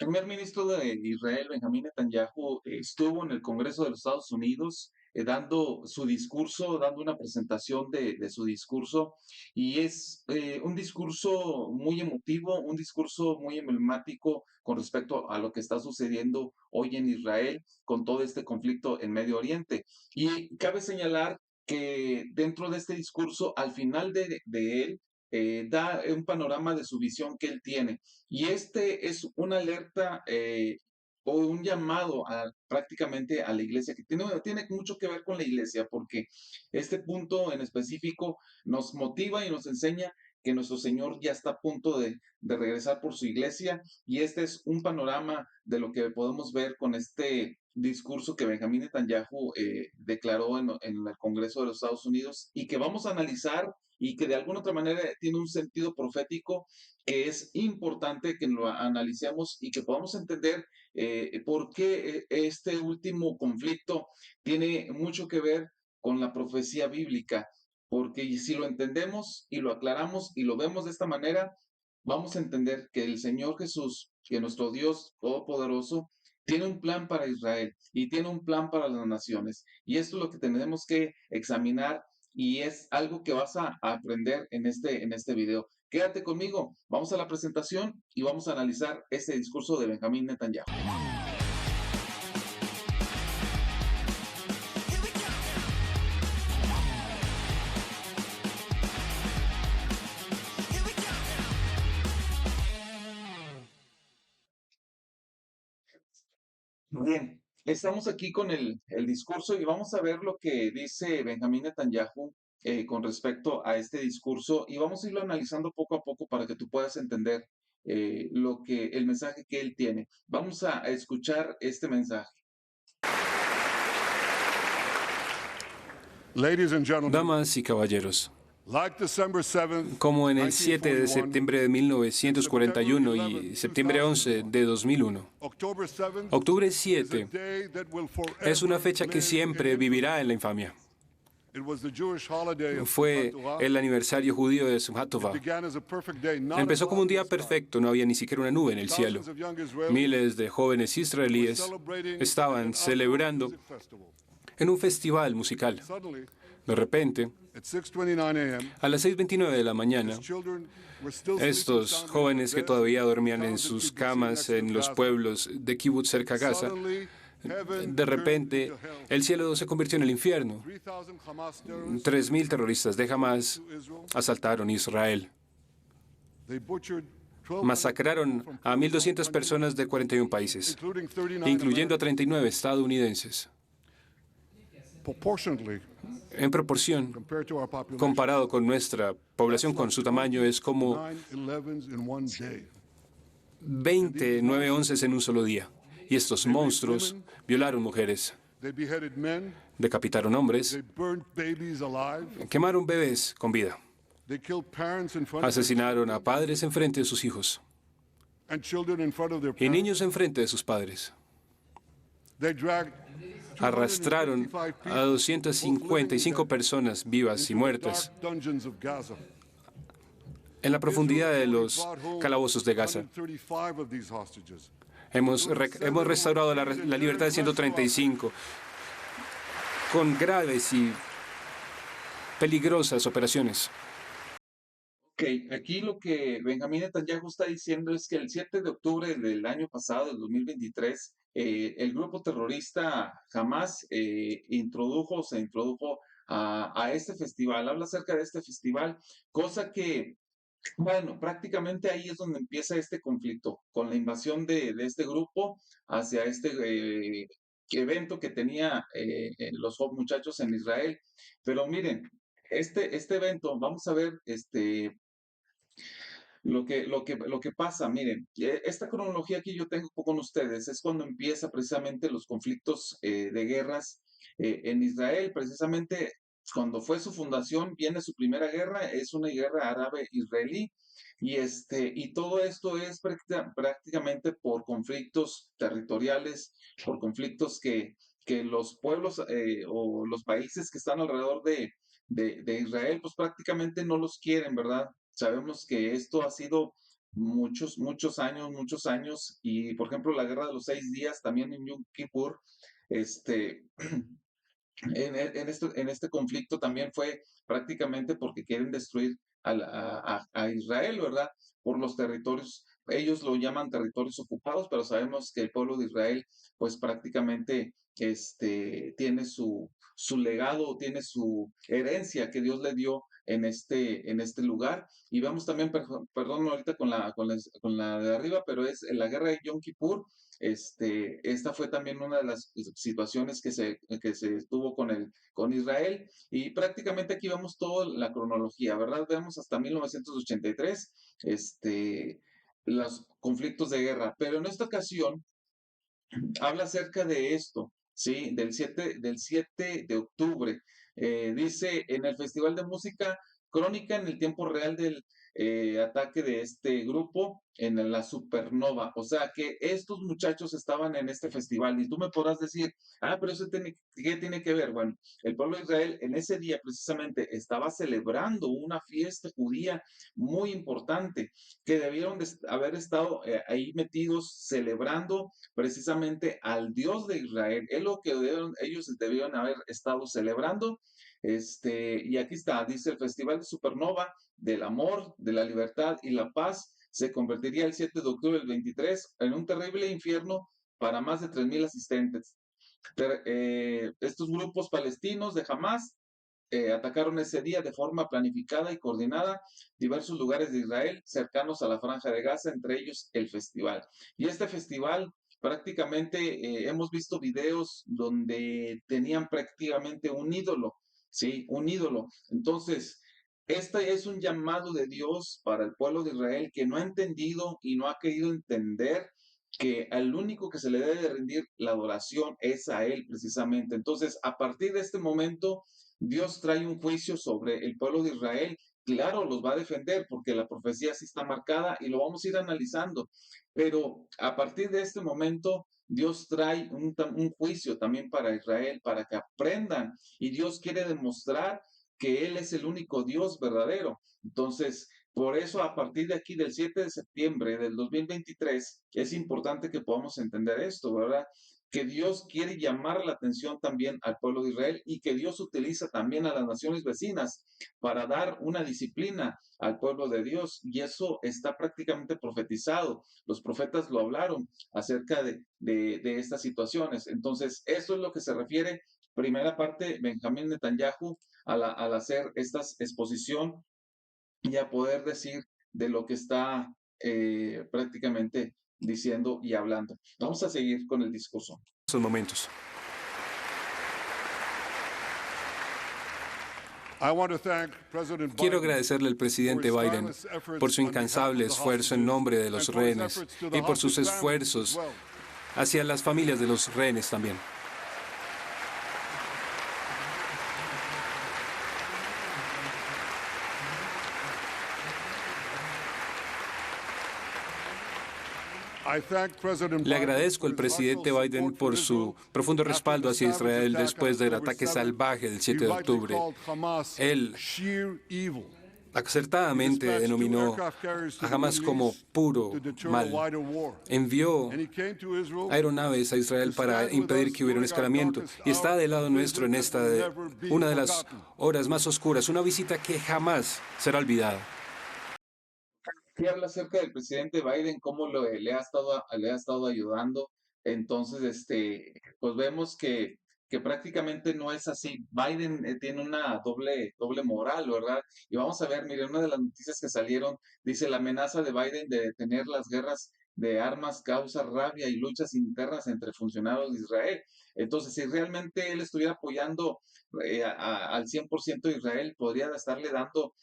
El primer ministro de Israel, Benjamín Netanyahu, estuvo en el Congreso de los Estados Unidos dando su discurso, dando una presentación de su discurso, y es un discurso muy emotivo, un discurso muy emblemático con respecto a lo que está sucediendo hoy en Israel con todo este conflicto en Medio Oriente. Y cabe señalar que dentro de este discurso, al final de él, da un panorama de su visión que él tiene. Y este es una alerta o un llamado prácticamente a la iglesia, que tiene mucho que ver con la iglesia, porque este punto en específico nos motiva y nos enseña que nuestro Señor ya está a punto de regresar por su iglesia, y este es un panorama de lo que podemos ver con este discurso que Benjamín Netanyahu declaró en el Congreso de los Estados Unidos, y que vamos a analizar, y que de alguna otra manera tiene un sentido profético que es importante que lo analicemos y que podamos entender por qué este último conflicto tiene mucho que ver con la profecía bíblica, porque si lo entendemos y lo aclaramos y lo vemos de esta manera, vamos a entender que el Señor Jesús, que nuestro Dios Todopoderoso, tiene un plan para Israel y tiene un plan para las naciones. Y esto es lo que tenemos que examinar, y es algo que vas a aprender en este video. Quédate conmigo, vamos a la presentación y vamos a analizar este discurso de Benjamín Netanyahu. Bien, estamos aquí con el discurso y vamos a ver lo que dice Benjamín Netanyahu con respecto a este discurso, y vamos a irlo analizando poco a poco para que tú puedas entender el mensaje que él tiene. Vamos a escuchar este mensaje. Ladies and gentlemen, Damas y caballeros, like December 7th, como en el 7 de 1941, septiembre de and 1941 September y 11th, septiembre 11 2001, de 2001, October 7th octubre is a 7 day that will es una forever fecha que live in siempre infamy. vivirá en la infamia. It was the Jewish holiday of Simchat Fue Torah. el aniversario judío de Simchat It Torah. began as a perfect day, not a Empezó como un cloud in día the sky. perfecto, no había ni siquiera una nube en el cielo. Thousands of young Israelis Miles de jóvenes were israelíes celebrating estaban an outdoor celebrando music festival. en un festival musical. Suddenly, De repente, at 6:29 a.m., a las 6:29 de la mañana, these children were still sleeping estos soundly in jóvenes que their beds todavía dormían in en towns in sus Kibbutzim next camas to en los Gaza. pueblos de Kibbutz cerca a Gaza, Suddenly, heaven de turned repente into hell. el cielo se convirtió en el infierno. 3,000 Hamas terrorists 3.000 terroristas de Hamas to Israel. asaltaron Israel. They butchered 1,200 Masacraron people from a 1.200 countries, personas de 41 países, including 39 incluyendo a Americans. 39 estadounidenses. Proportionately, En proporción, compared to our population, comparado con nuestra población, con su tamaño, es como 9/11s in one day. 20 9/11 en un solo día. Y estos monstruos violaron mujeres, They beheaded men. decapitaron hombres, They burned babies alive. quemaron bebés con vida, They killed parents in front of asesinaron a padres en frente de sus hijos and children in front of their y parents. niños en frente de sus padres. They dragged Arrastraron 255 a people, both living and 255 dead, personas vivas y into the muertas dark dungeons of Gaza. en la profundidad de Israel los brought home calabozos de Gaza. 135 of these hostages. Hemos restaurado la libertad de 135 con graves y peligrosas operaciones. Ok, aquí lo que Benjamín Netanyahu está diciendo es que el 7 de octubre del año pasado, del 2023, el grupo terrorista Hamas se introdujo a este festival, habla acerca de este festival, cosa que, bueno, prácticamente ahí es donde empieza este conflicto, con la invasión de este grupo hacia este evento que tenía los muchachos en Israel. Pero miren, este evento, vamos a ver lo que pasa. Miren, esta cronología que yo tengo con ustedes es cuando empieza precisamente los conflictos de guerras en Israel. Precisamente cuando fue su fundación, viene su primera guerra, es una guerra árabe-israelí, y todo esto es prácticamente por conflictos territoriales, por conflictos que los pueblos o los países que están alrededor de Israel, pues prácticamente no los quieren, ¿verdad? Sabemos que esto ha sido muchos años, y por ejemplo la Guerra de los 6 días, también en Yom Kippur, este, en este conflicto también fue prácticamente porque quieren destruir a Israel, ¿verdad? Por los territorios, ellos lo llaman territorios ocupados, pero sabemos que el pueblo de Israel, pues prácticamente tiene su legado, tiene su herencia que Dios le dio en este lugar. Y vemos también, perdón, ahorita con la de arriba, pero es en la guerra de Yom Kippur. Esta fue también una de las situaciones que se tuvo con Israel, y prácticamente aquí vemos toda la cronología, ¿verdad? Vemos hasta 1983, los conflictos de guerra, pero en esta ocasión habla acerca de esto, ¿sí? Del 7 de octubre. Dice, en el Festival de Música Crónica, en el tiempo real del ataque de este grupo en la supernova. O sea que estos muchachos estaban en este festival, y tú me podrás decir, pero eso ¿qué tiene que ver? Bueno, el pueblo de Israel en ese día precisamente estaba celebrando una fiesta judía muy importante, que debieron de haber estado ahí metidos celebrando precisamente al Dios de Israel. Es lo que ellos debieron haber estado celebrando. Y aquí está, dice: el Festival de Supernova del Amor, de la Libertad y la Paz se convertiría el 7 de octubre del 23 en un terrible infierno para más de 3,000 asistentes. Estos grupos palestinos de Hamas atacaron ese día de forma planificada y coordinada diversos lugares de Israel cercanos a la Franja de Gaza, entre ellos el festival. Y este festival prácticamente hemos visto videos donde tenían prácticamente un ídolo, ¿sí? Un ídolo. Entonces, este es un llamado de Dios para el pueblo de Israel, que no ha entendido y no ha querido entender que al único que se le debe rendir la adoración es a Él precisamente. Entonces, a partir de este momento, Dios trae un juicio sobre el pueblo de Israel. Claro, los va a defender porque la profecía sí está marcada y lo vamos a ir analizando. Pero a partir de este momento, Dios trae un juicio también para Israel, para que aprendan. Y Dios quiere demostrar que Él es el único Dios verdadero. Entonces, por eso, a partir de aquí, del 7 de septiembre del 2023, es importante que podamos entender esto, ¿verdad? Que Dios quiere llamar la atención también al pueblo de Israel, y que Dios utiliza también a las naciones vecinas para dar una disciplina al pueblo de Dios. Y eso está prácticamente profetizado. Los profetas lo hablaron acerca de estas situaciones. Entonces, eso es lo que se refiere, primera parte, Benjamín Netanyahu, al hacer esta exposición y a poder decir de lo que está prácticamente diciendo y hablando. Vamos a seguir con el discurso. Esos momentos. I want to thank President Quiero Biden agradecerle al for presidente his Biden tireless efforts por su on behalf incansable of the esfuerzo en hostages nombre de and los for his rehenes efforts to the y por sus hostage families as esfuerzos well. hacia las familias de los rehenes también. I thank President Le Biden agradezco for al his heartfelt presidente Biden support for por su Israel profundo after respaldo the hacia savage Israel attack después on del October ataque 7th. salvaje del He 7 de rightly octubre. called Hamas Él sheer evil. He acertadamente dispatched 2 denominó aircraft carriers to a the Hamas Middle como East to puro deter a mal. wider war. Envió And he came to Israel aeronaves a to Israel para stand with impedir us que hubiera un during our escalamiento, darkest y está hour, del a lado nuestro visit en that esta will never be una de las forgotten. horas más oscuras, una visita que jamás será olvidada. Que habla acerca del presidente Biden, cómo le ha estado ayudando. Entonces, pues vemos que prácticamente no es así. Biden tiene una doble moral, ¿verdad? Y vamos a ver, miren, una de las noticias que salieron dice: la amenaza de Biden de detener las guerras de armas causa rabia y luchas internas entre funcionarios de Israel. Entonces, si realmente él estuviera apoyando al 100% de Israel, podría estarle dando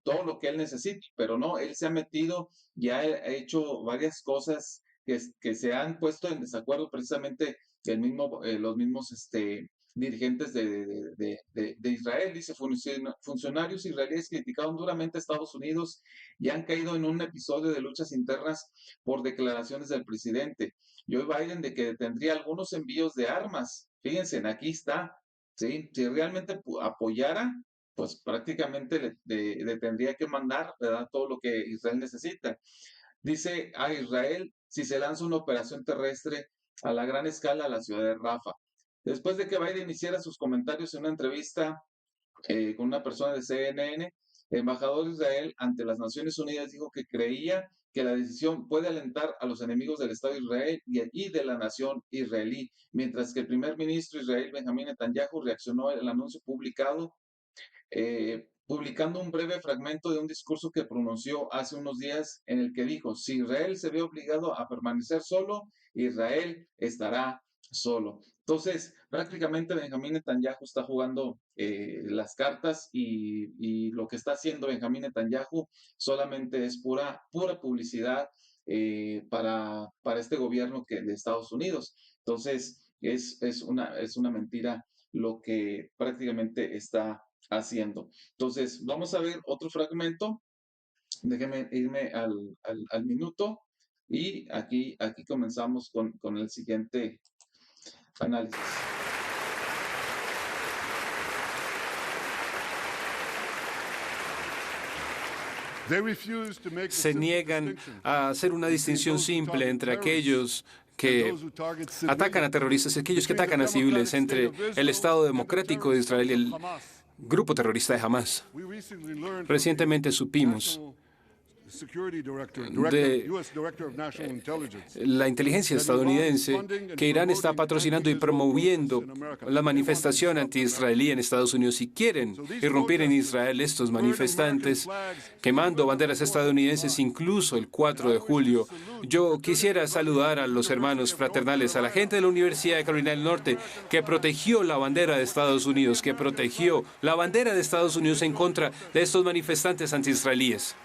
todo lo que él necesita, pero no, él se ha metido y ha hecho varias cosas que se han puesto en desacuerdo precisamente los mismos dirigentes de Israel. Dice: funcionarios israelíes criticaron duramente a Estados Unidos y han caído en un episodio de luchas internas por declaraciones del presidente. Y hoy Biden de que detendría algunos envíos de armas. Fíjense, aquí está, ¿sí? Si realmente apoyara pues prácticamente le tendría que mandar, ¿verdad? Todo lo que Israel necesita. Dice a Israel si se lanza una operación terrestre a la gran escala a la ciudad de Rafa. Después de que Biden iniciara sus comentarios en una entrevista con una persona de CNN, el embajador de Israel ante las Naciones Unidas dijo que creía que la decisión puede alentar a los enemigos del Estado de Israel y de la nación israelí, mientras que el primer ministro de Israel, Benjamín Netanyahu, reaccionó al anuncio publicado publicando un breve fragmento de un discurso que pronunció hace unos días en el que dijo, si Israel se ve obligado a permanecer solo, Israel estará solo. Entonces, prácticamente Benjamín Netanyahu está jugando las cartas y lo que está haciendo Benjamín Netanyahu solamente es pura publicidad para este gobierno de Estados Unidos. Entonces, es una mentira lo que prácticamente está haciendo. Entonces, vamos a ver otro fragmento. Déjeme irme al minuto y aquí comenzamos con el siguiente análisis. Se niegan a hacer una distinción simple entre aquellos que atacan a terroristas y aquellos que atacan a civiles, entre el Estado Democrático de Israel y el grupo terrorista de Hamas. Recientemente supimos de la inteligencia estadounidense que Irán está patrocinando y promoviendo la manifestación anti-israelí en Estados Unidos y quieren irrumpir en Israel estos manifestantes quemando banderas estadounidenses incluso el 4 de julio. Yo quisiera saludar a los hermanos fraternales, a la gente de la Universidad de Carolina del Norte que protegió la bandera de Estados Unidos, que protegió la bandera de Estados Unidos en contra de estos manifestantes anti-israelíes.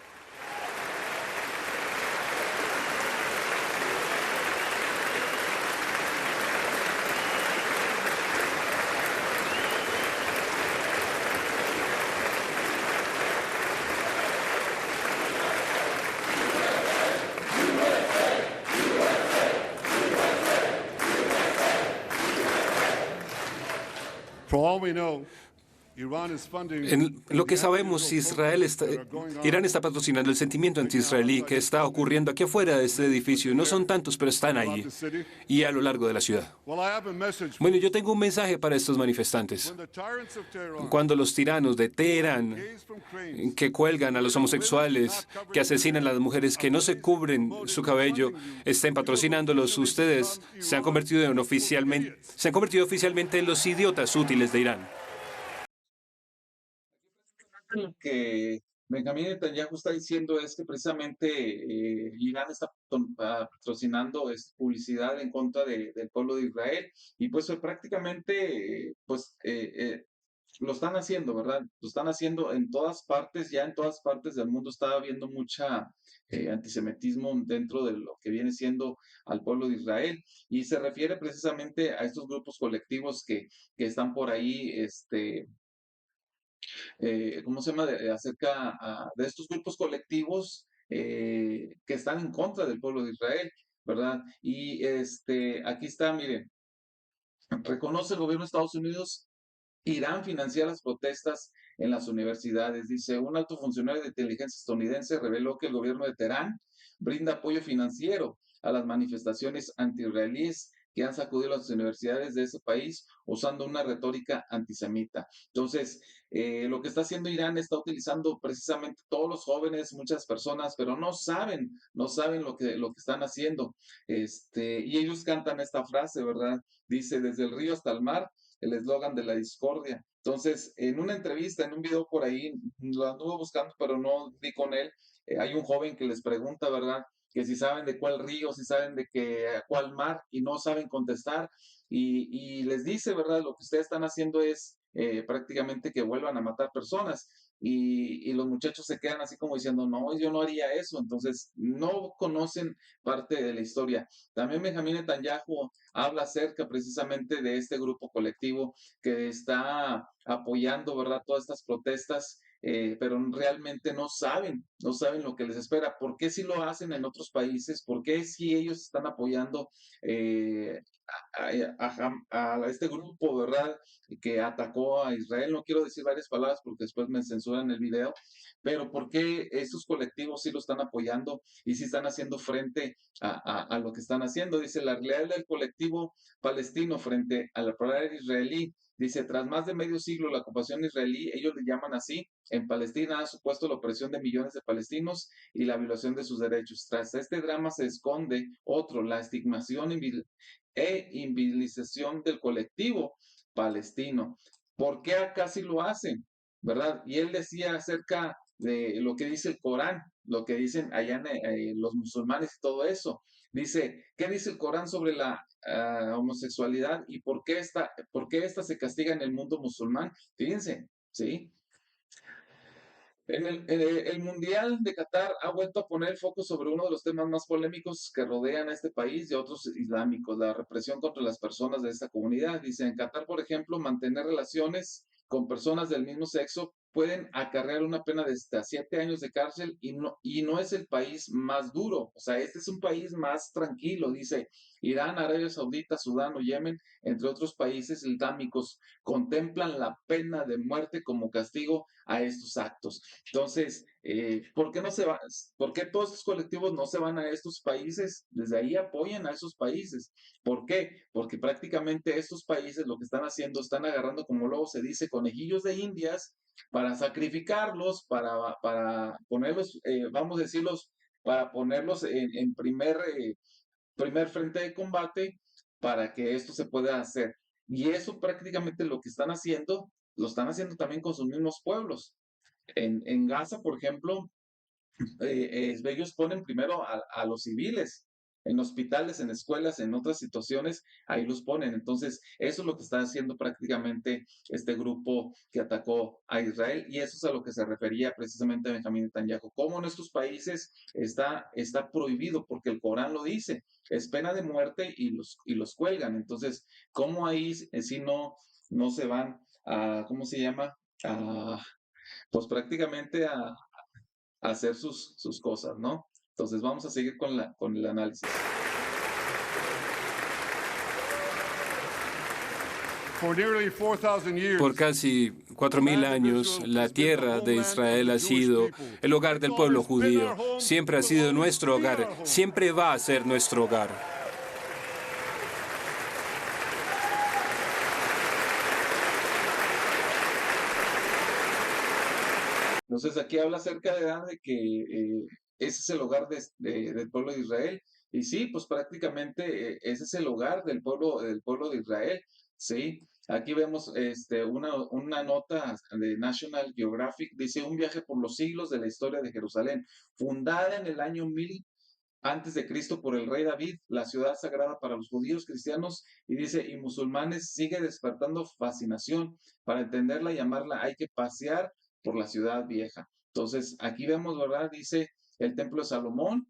En lo que sabemos, Irán está patrocinando el sentimiento anti-israelí que está ocurriendo aquí afuera de este edificio. No son tantos, pero están allí y a lo largo de la ciudad. Bueno, yo tengo un mensaje para estos manifestantes. Cuando los tiranos de Teherán, que cuelgan a los homosexuales, que asesinan a las mujeres, que no se cubren su cabello, estén patrocinándolos, ustedes se han convertido oficialmente en los idiotas útiles de Irán. Lo que Benjamín Netanyahu está diciendo es que precisamente Irán está patrocinando publicidad en contra del pueblo de Israel y pues prácticamente lo están haciendo, ¿verdad? Lo están haciendo en todas partes, ya en todas partes del mundo está habiendo mucha antisemitismo dentro de lo que viene siendo al pueblo de Israel y se refiere precisamente a estos grupos colectivos que están por ahí, ¿cómo se llama? Acerca de estos grupos colectivos que están en contra del pueblo de Israel, ¿verdad? Y aquí está, miren, reconoce el gobierno de Estados Unidos, Irán financia las protestas en las universidades. Dice, un alto funcionario de inteligencia estadounidense reveló que el gobierno de Teherán brinda apoyo financiero a las manifestaciones anti-israelíes que han sacudido las universidades de ese país usando una retórica antisemita. Entonces, lo que está haciendo Irán está utilizando precisamente todos los jóvenes, muchas personas, pero no saben lo que están haciendo. Y ellos cantan esta frase, ¿verdad? Dice, desde el río hasta el mar, el eslogan de la discordia. Entonces, en una entrevista, en un video por ahí, lo anduve buscando, pero no di con él, hay un joven que les pregunta, ¿verdad? Que si saben de cuál río, si saben de cuál mar, y no saben contestar, y les dice, ¿verdad? Lo que ustedes están haciendo es prácticamente que vuelvan a matar personas. Y los muchachos se quedan así como diciendo, no, yo no haría eso. Entonces, no conocen parte de la historia. También Benjamín Netanyahu habla acerca precisamente de este grupo colectivo que está apoyando, ¿verdad?, todas estas protestas, pero realmente no saben lo que les espera. ¿Por qué si lo hacen en otros países? ¿Por qué si ellos están apoyando a este grupo, ¿verdad? Que atacó a Israel. No quiero decir varias palabras porque después me censuran el video, pero ¿por qué estos colectivos sí lo están apoyando y sí están haciendo frente a lo que están haciendo? Dice, la realidad del colectivo palestino frente a la palabra israelí. Dice, tras más de medio siglo la ocupación israelí, ellos le llaman así, en Palestina ha supuesto la opresión de millones de palestinos y la violación de sus derechos. Tras este drama se esconde otro, la estigmación invisibilización del colectivo palestino. ¿Por qué acá sí lo hacen? ¿Verdad? Y él decía acerca de lo que dice el Corán, lo que dicen allá los musulmanes y todo eso. Dice, ¿qué dice el Corán sobre la homosexualidad y por qué esta se castiga en el mundo musulmán? Fíjense, ¿sí? El Mundial de Qatar ha vuelto a poner el foco sobre uno de los temas más polémicos que rodean a este país y a otros islámicos, la represión contra las personas de esta comunidad. Dice, en Qatar, por ejemplo, mantener relaciones con personas del mismo sexo pueden acarrear una pena de hasta 7 años de cárcel y no es el país más duro. O sea, este es un país más tranquilo. Dice, Irán, Arabia Saudita, Sudán o Yemen, entre otros países islámicos, contemplan la pena de muerte como castigo a estos actos. Entonces, ¿por qué no se va? ¿Por qué todos estos colectivos no se van a estos países? Desde ahí apoyan a esos países. ¿Por qué? Porque prácticamente estos países lo que están haciendo, están agarrando, como luego se dice, conejillos de indias para sacrificarlos, para ponerlos, vamos a decirlos, para ponerlos en primer frente de combate para que esto se pueda hacer. Y eso prácticamente lo que están haciendo, lo están haciendo también con sus mismos pueblos. En Gaza, por ejemplo, ellos ponen primero a los civiles, en hospitales, en escuelas, en otras situaciones, ahí los ponen. Entonces, eso es lo que está haciendo prácticamente este grupo que atacó a Israel y eso es a lo que se refería precisamente Benjamín Netanyahu. Cómo en estos países está prohibido, porque el Corán lo dice, es pena de muerte y los cuelgan. Entonces, ¿cómo ahí si no se van a, ¿cómo se llama? A, pues prácticamente a hacer sus cosas, ¿no? Entonces vamos a seguir con el análisis. Por casi 4.000 años, la tierra de Israel ha sido el hogar del pueblo judío. Siempre ha sido nuestro hogar. Siempre va a ser nuestro hogar. Entonces aquí habla acerca de que ese es el hogar del pueblo de Israel. Y sí, pues prácticamente ese es el hogar del pueblo de Israel. Sí, aquí vemos una nota de National Geographic, dice un viaje por los siglos de la historia de Jerusalén, fundada en el año 1000 antes de Cristo por el rey David, la ciudad sagrada para los judíos, cristianos y dice, y musulmanes, sigue despertando fascinación. Para entenderla y llamarla, hay que pasear por la ciudad vieja. Entonces, aquí vemos, ¿verdad? Dice el templo de Salomón,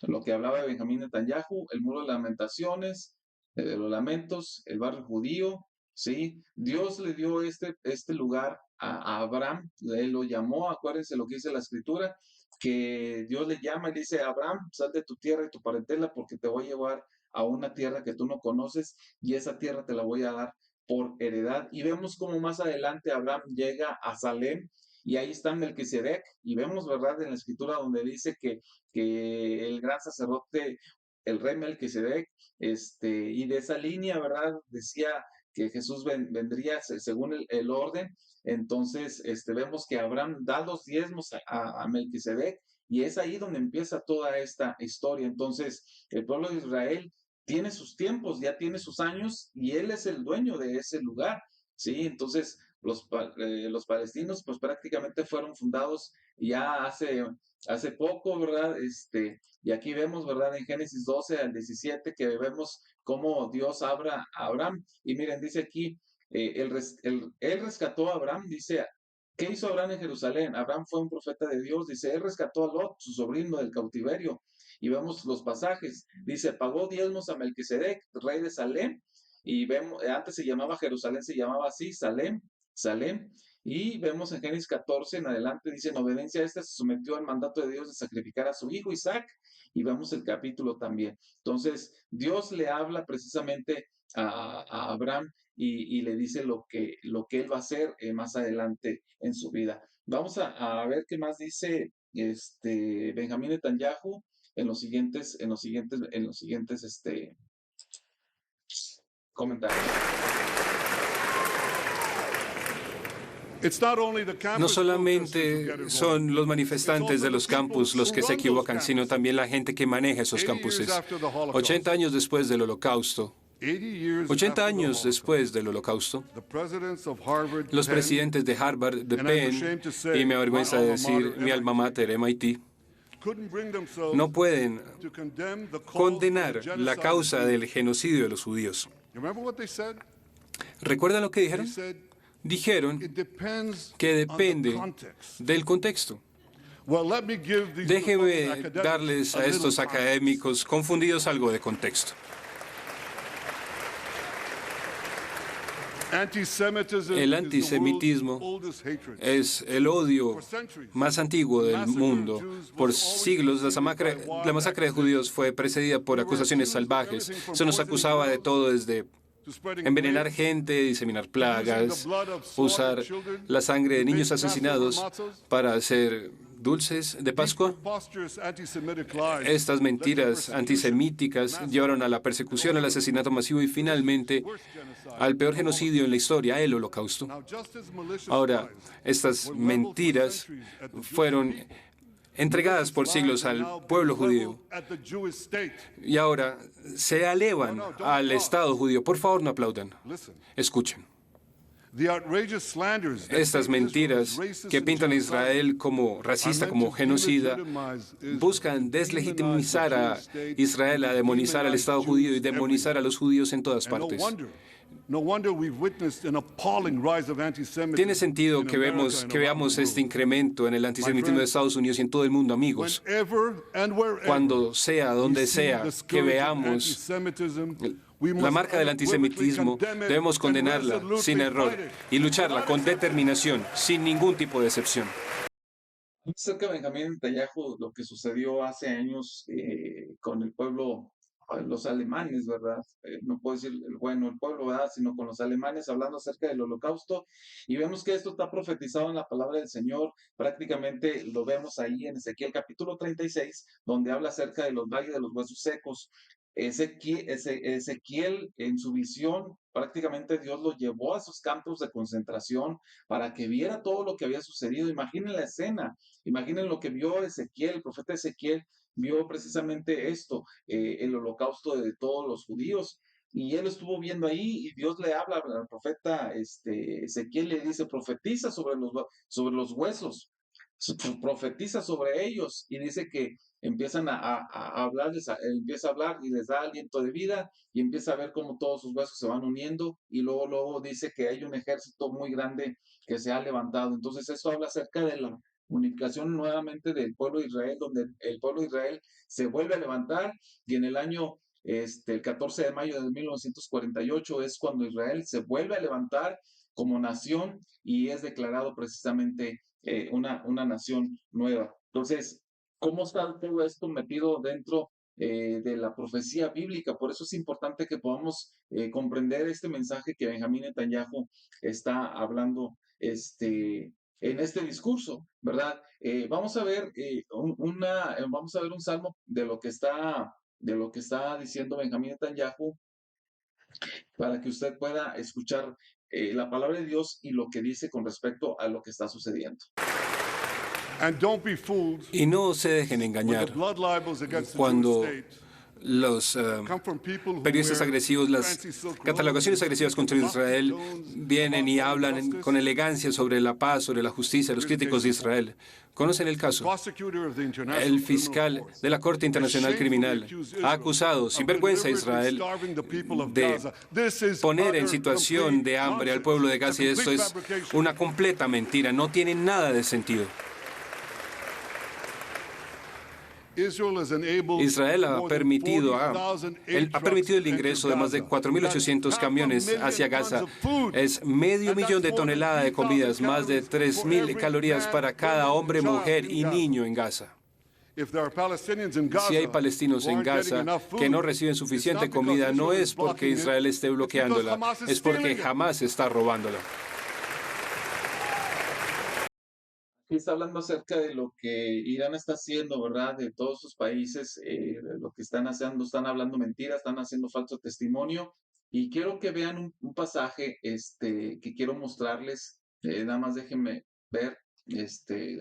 lo que hablaba de Benjamín Netanyahu, el muro de lamentaciones, de los lamentos, el barrio judío, ¿sí? Dios le dio este lugar a Abraham, él lo llamó, acuérdense lo que dice la escritura, que Dios le llama y le dice, Abraham, sal de tu tierra y tu parentela porque te voy a llevar a una tierra que tú no conoces y esa tierra te la voy a dar por heredad. Y vemos cómo más adelante Abraham llega a Salem y ahí está Melquisedec y vemos, ¿verdad?, en la escritura donde dice que el gran sacerdote, el rey Melquisedec, y de esa línea, ¿verdad? Decía que Jesús vendría según el orden. Entonces, vemos que Abraham da los diezmos a Melquisedec y es ahí donde empieza toda esta historia. Entonces, el pueblo de Israel tiene sus tiempos, ya tiene sus años y él es el dueño de ese lugar, ¿sí? Entonces, los palestinos pues prácticamente fueron fundados ya hace poco, ¿verdad? Y aquí vemos, ¿verdad? En Génesis 12 al 17 que vemos cómo Dios abra a Abraham. Y miren, dice aquí, él rescató a Abraham, dice, ¿qué hizo Abraham en Jerusalén? Abraham fue un profeta de Dios, dice, él rescató a Lot, su sobrino del cautiverio. Y vemos los pasajes, dice, pagó diezmos a Melquisedec, rey de Salem, y vemos, antes se llamaba Jerusalén, se llamaba así, Salem, y vemos en Génesis 14 en adelante, dice, en obediencia a esta se sometió al mandato de Dios de sacrificar a su hijo Isaac, y vemos el capítulo también. Entonces, Dios le habla precisamente a Abraham y le dice lo que él va a hacer más adelante en su vida. Vamos a ver qué más dice Benjamín Netanyahu en los siguientes comentarios. No solamente son los manifestantes de los campus los que se equivocan, sino también la gente que maneja esos campuses. 80 años después del Holocausto, 80 años después del Holocausto, los presidentes de Harvard, de Penn, y me avergüenza decir mi alma mater, MIT, no pueden condenar la causa del genocidio de los judíos. ¿Recuerdan lo que dijeron? Dijeron que depende del contexto. Déjeme darles a estos académicos confundidos algo de contexto. El antisemitismo es el odio más antiguo del mundo. Por siglos, la masacre de judíos fue precedida por acusaciones salvajes. Se nos acusaba de todo desde envenenar gente, diseminar plagas, usar la sangre de niños asesinados para hacer dulces de Pascua. Estas mentiras antisemíticas llevaron a la persecución, al asesinato masivo y finalmente al peor genocidio en la historia, el Holocausto. Ahora, estas mentiras fueron entregadas por siglos al pueblo judío y ahora se elevan al Estado judío. Por favor, no aplaudan. Escuchen. Estas mentiras que pintan a Israel como racista, como genocida, buscan deslegitimizar a Israel, a demonizar al Estado judío y demonizar a los judíos en todas partes. Tiene sentido que veamos este incremento en el antisemitismo de Estados Unidos y en todo el mundo, amigos. Cuando sea, donde sea, que veamos la marca del antisemitismo, debemos condenarla sin error y lucharla con determinación, sin ningún tipo de excepción. Acerca de Benjamín Netanyahu, lo que sucedió hace años con el pueblo, los alemanes, ¿verdad? No puedo decir el pueblo, ¿verdad? Sino con los alemanes, hablando acerca del Holocausto. Y vemos que esto está profetizado en la palabra del Señor. Prácticamente lo vemos ahí en Ezequiel capítulo 36, donde habla acerca de los valles de los huesos secos. Ezequiel en su visión, prácticamente Dios lo llevó a esos campos de concentración para que viera todo lo que había sucedido. Imaginen la escena, imaginen lo que vio Ezequiel, el profeta Ezequiel vio precisamente esto, el holocausto de todos los judíos. Y él estuvo viendo ahí y Dios le habla al profeta Ezequiel, le dice, profetiza sobre los huesos, profetiza sobre ellos y dice que empiezan a hablarles, empieza a hablar y les da aliento de vida y empieza a ver cómo todos sus huesos se van uniendo y luego dice que hay un ejército muy grande que se ha levantado. Entonces esto habla acerca de la unificación nuevamente del pueblo de Israel, donde el pueblo de Israel se vuelve a levantar y en el año el 14 de mayo de 1948 es cuando Israel se vuelve a levantar como nación y es declarado precisamente una nación nueva. Entonces, ¿cómo está todo esto metido dentro de la profecía bíblica? Por eso es importante que podamos comprender este mensaje que Benjamín Netanyahu está hablando en este discurso, ¿verdad? Vamos a ver un salmo de lo que está diciendo Benjamín Netanyahu para que usted pueda escuchar la palabra de Dios y lo que dice con respecto a lo que está sucediendo. Y no se dejen engañar cuando los periodistas agresivos, las catalogaciones agresivas contra Israel vienen y hablan con elegancia sobre la paz, sobre la justicia, los críticos de Israel. ¿Conocen el caso? El fiscal de la Corte Internacional Criminal ha acusado sin vergüenza a Israel de poner en situación de hambre al pueblo de Gaza y esto es una completa mentira, no tiene nada de sentido. Israel ha permitido el ingreso de más de 4.800 camiones hacia Gaza. Es 500.000 de toneladas de comidas, más de 3.000 calorías para cada hombre, mujer y niño en Gaza. Si hay palestinos en Gaza que no reciben suficiente comida, no es porque Israel esté bloqueándola, es porque Hamás está robándola. Aquí está hablando acerca de lo que Irán está haciendo, ¿verdad? De todos sus países, de lo que están haciendo, están hablando mentiras, están haciendo falso testimonio. Y quiero que vean un pasaje que quiero mostrarles. Nada más déjenme ver.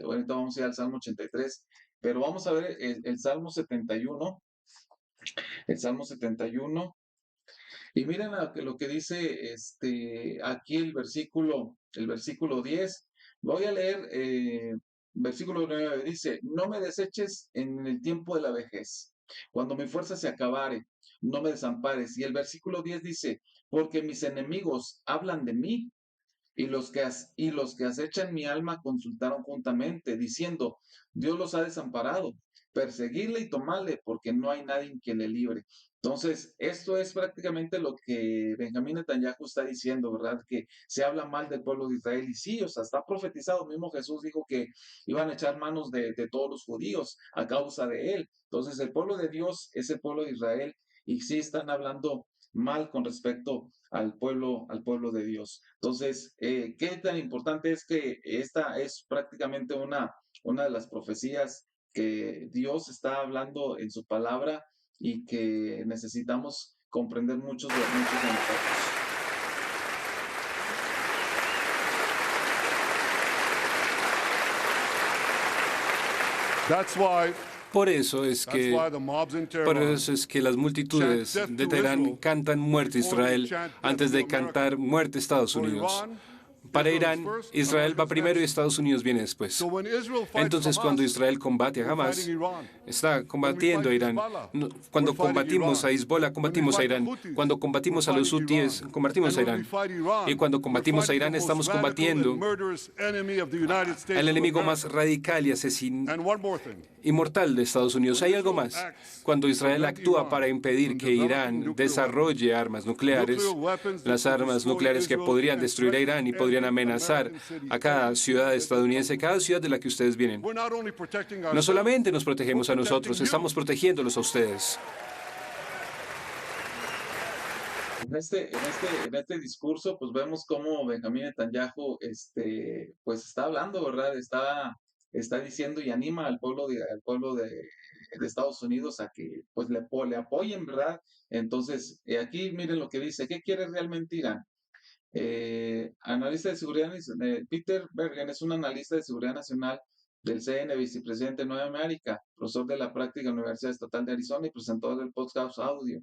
Ahorita vamos a ir al Salmo 83, pero vamos a ver el Salmo 71. El Salmo 71. Y miren lo que dice aquí el versículo 10. Voy a leer versículo 9. Dice, no me deseches en el tiempo de la vejez, cuando mi fuerza se acabare, no me desampares. Y el versículo 10 dice, porque mis enemigos hablan de mí y los que acechan mi alma consultaron juntamente, diciendo, Dios los ha desamparado, perseguirle y tomarle, porque no hay nadie que le libre. Entonces, esto es prácticamente lo que Benjamín Netanyahu está diciendo, ¿verdad? Que se habla mal del pueblo de Israel. Y sí, o sea, está profetizado. Mismo Jesús dijo que iban a echar manos de todos los judíos a causa de él. Entonces, el pueblo de Dios es el pueblo de Israel y sí están hablando mal con respecto al pueblo de Dios. Entonces, ¿qué tan importante es que esta es prácticamente una de las profecías que Dios está hablando en su palabra y que necesitamos comprender muchos de nosotros? That's why Por eso es que las multitudes de Teherán cantan muerte a Israel antes de cantar muerte a Estados Unidos. Para Irán, Israel va primero y Estados Unidos viene después. Entonces, cuando Israel combate a Hamas, está combatiendo a Irán. Cuando combatimos a Hezbollah, combatimos a Irán. Cuando combatimos a los hutíes, combatimos a Irán. Y cuando combatimos a Irán, estamos combatiendo al enemigo más radical y asesino y mortal de Estados Unidos. Hay algo más. Cuando Israel actúa para impedir que Irán desarrolle armas nucleares, las armas nucleares que podrían destruir a Irán y podrían amenazar a cada ciudad estadounidense, cada ciudad de la que ustedes vienen. No solamente nos protegemos a nosotros, estamos protegiéndolos a ustedes. En este discurso, pues vemos cómo Benjamín Netanyahu, pues está hablando, ¿verdad? Está diciendo y anima al pueblo de Estados Unidos a que, pues, le apoyen, ¿verdad? Entonces, aquí miren lo que dice. ¿Qué quiere realmente Irán? Analista de seguridad, Peter Bergen es un analista de seguridad nacional del CN, vicepresidente de Nueva América, profesor de la práctica Universidad Estatal de Arizona y presentador del podcast audio.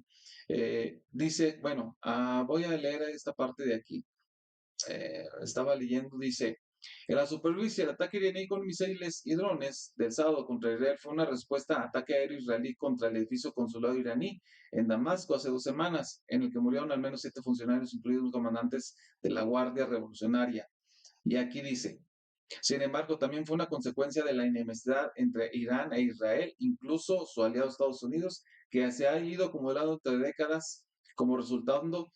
Dice, bueno, voy a leer esta parte de aquí. Estaba leyendo, dice, en la superficie, el ataque iraní con misiles y drones del sábado contra Israel fue una respuesta a ataque aéreo israelí contra el edificio consulado iraní en Damasco hace 2 semanas, en el que murieron al menos 7 funcionarios, incluidos los comandantes de la Guardia Revolucionaria. Y aquí dice, sin embargo, también fue una consecuencia de la enemistad entre Irán e Israel, incluso su aliado Estados Unidos, que se ha ido acumulando entre décadas como resultado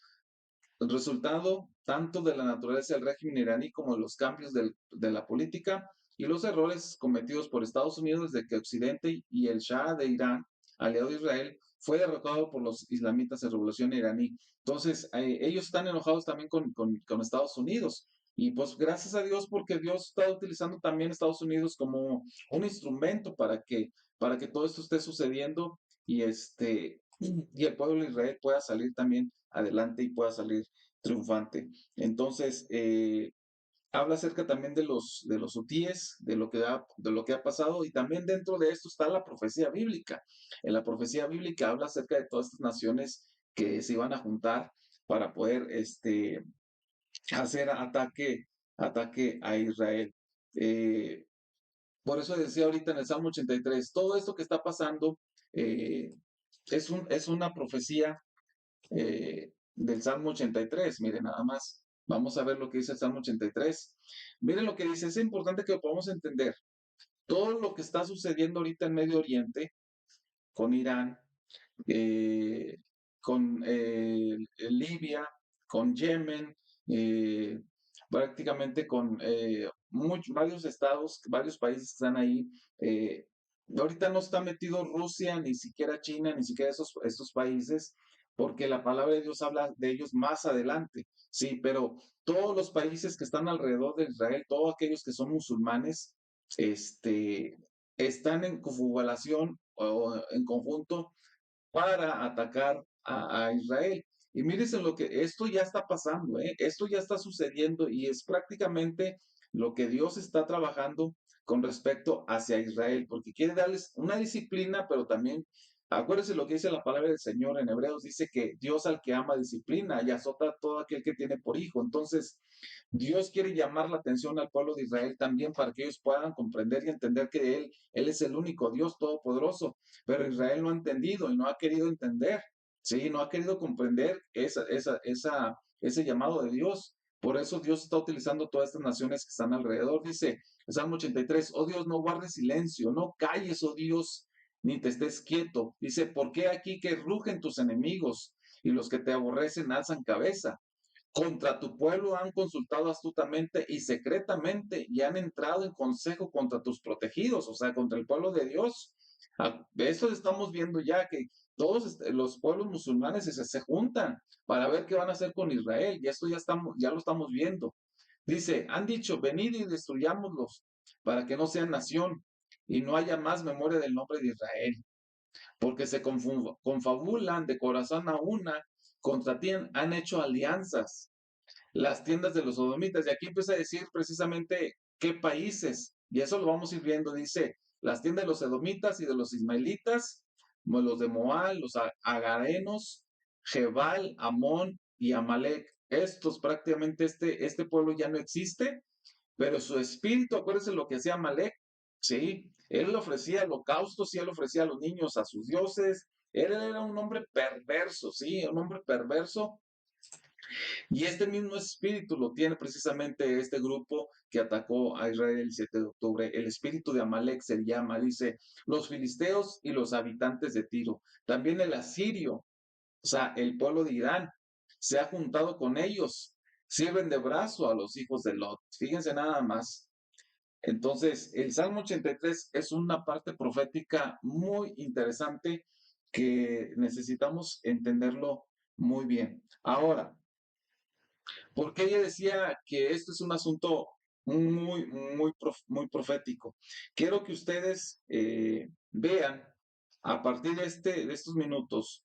tanto de la naturaleza del régimen iraní como de los cambios de la política y los errores cometidos por Estados Unidos desde que Occidente y el Shah de Irán, aliado de Israel, fue derrotado por los islamitas en revolución iraní. Entonces, ellos están enojados también con Estados Unidos. Y pues gracias a Dios porque Dios está utilizando también Estados Unidos como un instrumento para que todo esto esté sucediendo y el pueblo de Israel pueda salir también adelante y pueda salir triunfante. Entonces, habla acerca también de los hutíes, de lo que ha pasado, y también dentro de esto está la profecía bíblica. En la profecía bíblica habla acerca de todas estas naciones que se iban a juntar para poder hacer ataque a Israel. Eh, por eso decía ahorita en el Salmo 83, todo esto que está pasando eh, es una profecía del Salmo 83. Miren, nada más. Vamos a ver lo que dice el Salmo 83. Miren lo que dice. Es importante que podamos entender todo lo que está sucediendo ahorita en Medio Oriente, con Irán, eh, con Libia, con Yemen, eh, prácticamente con varios estados, varios países que están ahí. Ahorita no está metido Rusia, ni siquiera China, ni siquiera estos países, porque la palabra de Dios habla de ellos más adelante. Sí, pero todos los países que están alrededor de Israel, todos aquellos que son musulmanes, este, están en confabulación o en conjunto para atacar a Israel. Y mírense lo que esto ya está pasando, ¿eh? Esto ya está sucediendo y es prácticamente lo que Dios está trabajando con respecto hacia Israel, porque quiere darles una disciplina, pero también, acuérdense lo que dice la palabra del Señor en Hebreos, dice que Dios al que ama disciplina y azota a todo aquel que tiene por hijo. Entonces, Dios quiere llamar la atención al pueblo de Israel también para que ellos puedan comprender y entender que Él es el único Dios todopoderoso, pero Israel no ha entendido y no ha querido entender, ¿sí? No ha querido comprender ese llamado de Dios. Por eso Dios está utilizando todas estas naciones que están alrededor. Dice el Salmo 83, oh Dios, no guardes silencio, no calles, oh Dios, ni te estés quieto. Dice, ¿por qué aquí que rugen tus enemigos y los que te aborrecen alzan cabeza? Contra tu pueblo han consultado astutamente y secretamente y han entrado en consejo contra tus protegidos, o sea, contra el pueblo de Dios. Esto estamos viendo ya que todos los pueblos musulmanes se juntan para ver qué van a hacer con Israel, y esto ya lo estamos viendo. Dice, han dicho, venid y destruyámoslos para que no sean nación y no haya más memoria del nombre de Israel, porque se confabulan de corazón a una, contra ti han hecho alianzas las tiendas de los sodomitas. Y aquí empieza a decir precisamente qué países, y eso lo vamos a ir viendo. Dice, las tiendas de los edomitas y de los ismaelitas, como los de Moab, los agarenos, Jebal, Amón y Amalek. Estos prácticamente, este pueblo ya no existe, pero su espíritu, acuérdense lo que hacía Amalek, ¿sí? Él le ofrecía holocaustos y él ofrecía a los niños a sus dioses. Él era un hombre perverso, ¿sí? Un hombre perverso, y este mismo espíritu lo tiene precisamente este grupo que atacó a Israel el 7 de octubre. El espíritu de Amalek se llama, dice, los filisteos y los habitantes de Tiro. También el asirio, o sea, el pueblo de Irán, se ha juntado con ellos. Sirven de brazo a los hijos de Lot. Fíjense nada más. Entonces, el Salmo 83 es una parte profética muy interesante que necesitamos entenderlo muy bien. Ahora, porque ella decía que esto es un asunto muy profético. Quiero que ustedes vean a partir de estos minutos,